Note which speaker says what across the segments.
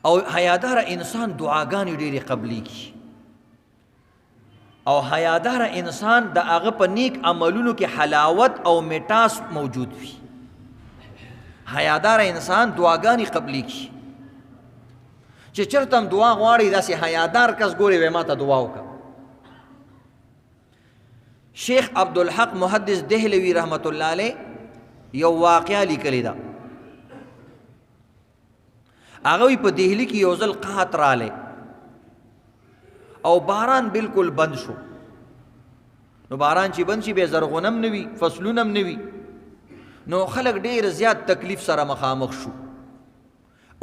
Speaker 1: او حیادار انسان دعاګانې ډېرې قبلي کی او حیادار انسان د هغه په نیک عملونو کې حلاوت او مټاس موجود وي حیادار انسان دعاګانې قبلي کی چې چرته هم دعا غواړي داسې حیادار کس ګوري وای ما ته دعا وکړه شیخ عبدالحق محدث دهلوی رحمت الله علیه یو واقعه لیکلی ده هغه په دهلی کې یو ځل قحط رالی او باران بالکل بند شو نو باران چې بند شي بیا زرغونم نه وي فصلونه هم نه وي نو خلک ډېر زیات تکلیف سره مخامخ شو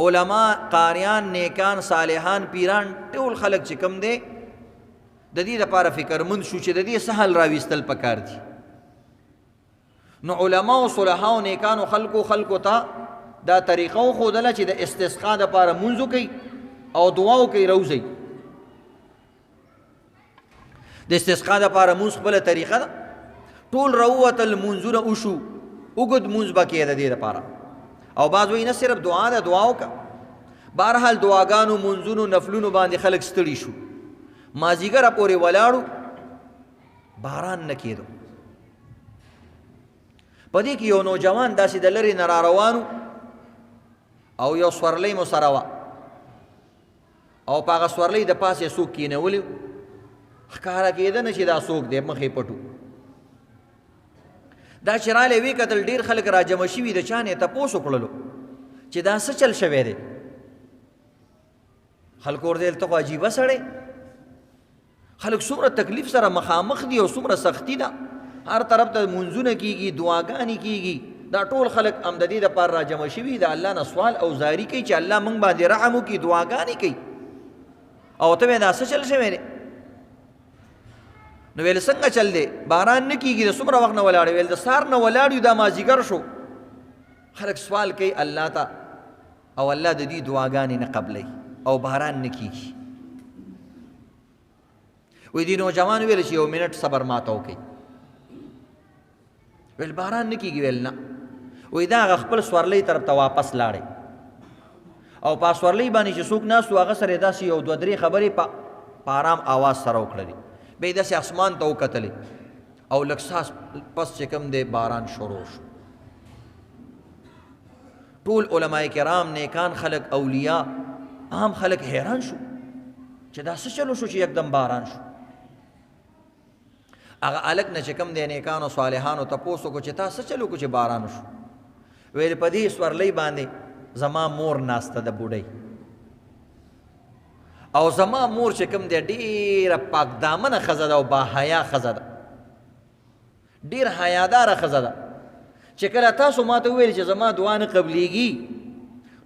Speaker 1: علما قاریان نیکان صالحان پیران ټول خلک چې کم دی د دې لپاره فکرمند شو چې د دې سهل راویستل پکار دي نو علما او صلحا او نیکانو خلکو ته دا طریقه وښودله چې د استسقا دپاره مونځ وکئ او دعا وکئ روزئ د استسقا دپاره مونځ خپله طریقه ده ټول راووتل مونځونه وشو اوږد مونځ به کې د دې دپاره او بعض وایي نه صرف دعا ده دعا وکړه بهرحال دعاګانو مونځونو نفلونو باندې خلک ستړي شو مازیګره پورې ولاړو باران نه کېدو په دې کې یو نوجوان داسې د لرې نه راروانو او یو سورلی مو سره وه او په هغه سورلی د پاسې څوک کېنولی ښکاره کېده نه چې دا څوک دی مخې پټو دا چې رالی ویې کتل ډېر خلک راجمع شوي د چا نه یې تپوس وکړلو چې دا څه چل شوی دی خلکو ورته ته خو عجیبه سړی خلک څومره تکلیف سره مخامخ دي او څومره سختی ده هر طرف ته مونځونه کېږي دعاګانې کېږي دا ټول خلک هم د دې دپاره راجمع شوي د الله نه سوال او زاري کوي چې الله موږ باندې رحم وکړي دعاګانې کوي او ته وایې دا څه چل شوی دی نو ویل څنګه چل دی باران نه کېږي د څومره وخت نه ولاړ ویل د سهار نه ولاړ یو دا مازدیګر شو خلک سوال کوي الله ته او الله د دې دعاګانې نه قبلوي او باران نه کېږي وی دې نوجوان ویل چې یو منټ صبر ماته وکړئ ویل باران نه کېږي ویل نه وی دا هغه خپل سورلۍ طرف ته واپس لاړې او په سورلۍ باندې چې څوک ناست و هغه سره یې داسې یو دوه درې خبرې په آرام آواز سره وکړلې بیا یې داسې اسمان ته وکتلې او لږ ساس پس چې کوم دی باران شروع شو ټول علماء کرام نیکان خلک اولیاء عام خلک حیران شو چې دا څه چلو شو چې یکدم باران شو هغه الک نه چې کوم دی نیکانو صالحانو تپوس وکړو چې تا څه چلو کو چې باران شو ویل په دې سورلۍ باندې زما مور ناسته د بوډۍ او زما مور چې کوم دی ډېره پاک دامنه ښځه ده او باحیا ښځه ده ډېر حیاداره ښځه ده چې کله تاسو ما ته وویل چې زما دعا نه قبلیږي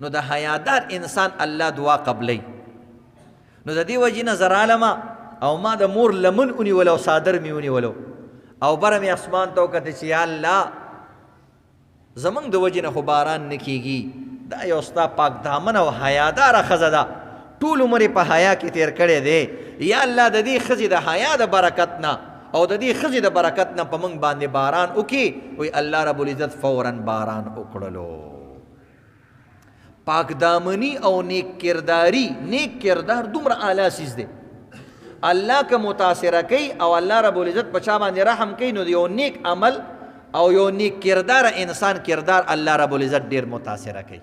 Speaker 1: نو د حیادار انسان الله دعا قبلی نو د دې وجې نه زه رالمه او ما د مور لمن ونیولو او صادر مې ونیولو او بره مې اسمان ته وکتل چې یا الله زمونږ د وجې نه خو باران نه کېږي دا یو ستا پاک دامنه او حیاداره ښځه ده ټول عمر یې په حیا کې تېر کړی دی یا الله د دې ښځې د حیا د برکت نه او د دې ښځې د برکت نه په موږ باندې باران وکړي وی الله رب العزت فوراً باران وکړلو پاک دامنی او نیک کرداری نیک کردار دومره اعلی چیز دی الله که متاثره کوي او الله رب العزت په چا باندې رحم کوي نو یو نیک عمل او یو نیک کردار انسان کردار الله رب العزت ډیر متاثره کوي